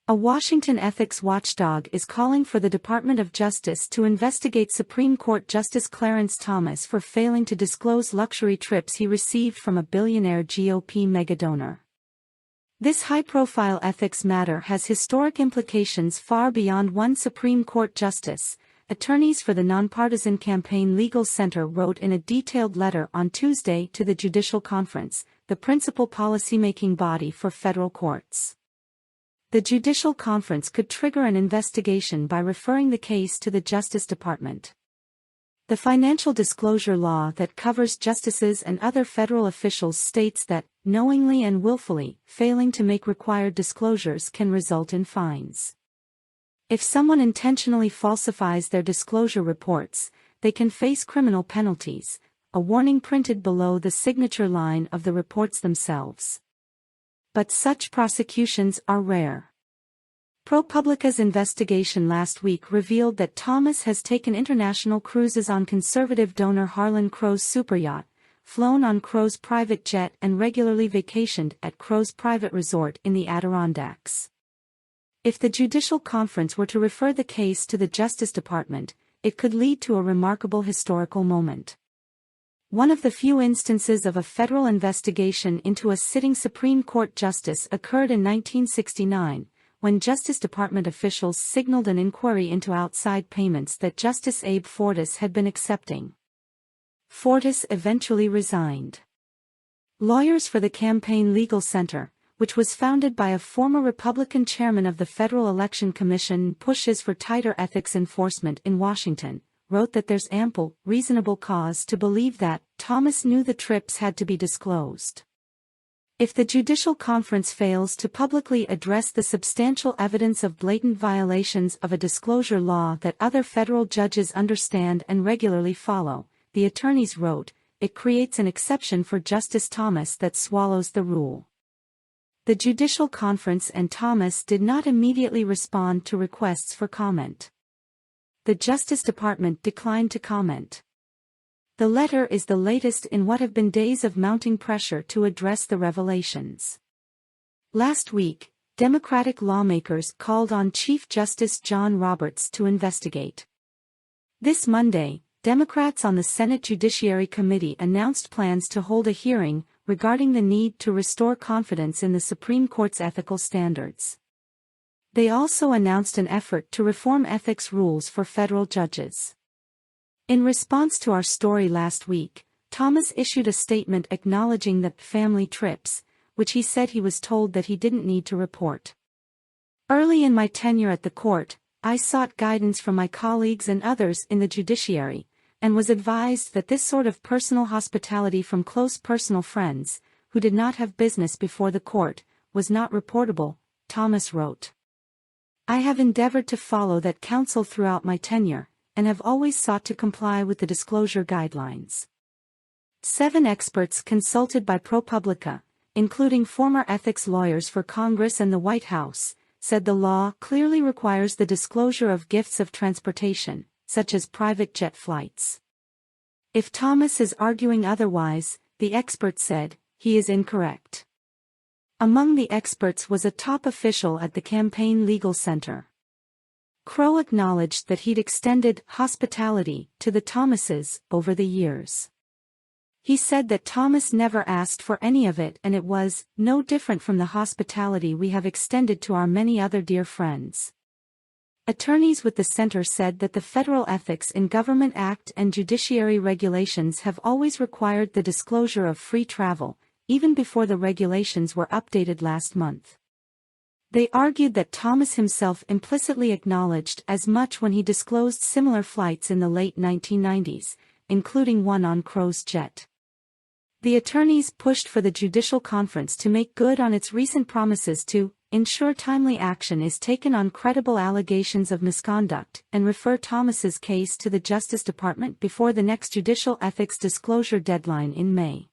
A Washington ethics watchdog is calling for the Department of Justice to investigate Supreme Court Justice Clarence Thomas for failing to disclose luxury trips he received from a billionaire GOP megadonor. This high-profile ethics matter has historic implications far beyond one Supreme Court justice, attorneys for the Nonpartisan Campaign Legal Center wrote in a detailed letter on Tuesday to the Judicial Conference, the principal policymaking body for federal courts. The Judicial Conference could trigger an investigation by referring the case to the Justice Department. The financial disclosure law that covers justices and other federal officials states that, knowingly and willfully, failing to make required disclosures can result in fines. If someone intentionally falsifies their disclosure reports, they can face criminal penalties, a warning printed below the signature line of the reports themselves. But such prosecutions are rare. ProPublica's investigation last week revealed that Thomas has taken international cruises on conservative donor Harlan Crow's superyacht, flown on Crow's private jet and regularly vacationed at Crow's private resort in the Adirondacks. If the Judicial Conference were to refer the case to the Justice Department, it could lead to a remarkable historical moment. One of the few instances of a federal investigation into a sitting Supreme Court justice occurred in 1969, when Justice Department officials signaled an inquiry into outside payments that Justice Abe Fortas had been accepting. Fortas eventually resigned. Lawyers for the Campaign Legal Center, which was founded by a former Republican chairman of the Federal Election Commission, pushes for tighter ethics enforcement in Washington, wrote that there's ample, reasonable cause to believe that Thomas knew the trips had to be disclosed. If the Judicial Conference fails to publicly address the substantial evidence of blatant violations of a disclosure law that other federal judges understand and regularly follow, the attorneys wrote, it creates an exception for Justice Thomas that swallows the rule. The Judicial Conference and Thomas did not immediately respond to requests for comment. The Justice Department declined to comment. The letter is the latest in what have been days of mounting pressure to address the revelations. Last week, Democratic lawmakers called on Chief Justice John Roberts to investigate. This Monday, Democrats on the Senate Judiciary Committee announced plans to hold a hearing regarding the need to restore confidence in the Supreme Court's ethical standards. They also announced an effort to reform ethics rules for federal judges. In response to our story last week, Thomas issued a statement acknowledging the family trips, which he said he was told that he didn't need to report. Early in my tenure at the court, I sought guidance from my colleagues and others in the judiciary, and was advised that this sort of personal hospitality from close personal friends, who did not have business before the court, was not reportable, Thomas wrote. I have endeavored to follow that counsel throughout my tenure, and have always sought to comply with the disclosure guidelines. 7 experts consulted by ProPublica, including former ethics lawyers for Congress and the White House, said the law clearly requires the disclosure of gifts of transportation, such as private jet flights. If Thomas is arguing otherwise, the expert said, he is incorrect. Among the experts was a top official at the Campaign Legal Center. Crow acknowledged that he'd extended hospitality to the Thomases over the years. He said that Thomas never asked for any of it and it was no different from the hospitality we have extended to our many other dear friends. Attorneys with the center said that the Federal Ethics in Government Act and judiciary regulations have always required the disclosure of free travel, even before the regulations were updated last month. They argued that Thomas himself implicitly acknowledged as much when he disclosed similar flights in the late 1990s, including one on Crow's jet. The attorneys pushed for the Judicial Conference to make good on its recent promises to ensure timely action is taken on credible allegations of misconduct and refer Thomas's case to the Justice Department before the next judicial ethics disclosure deadline in May.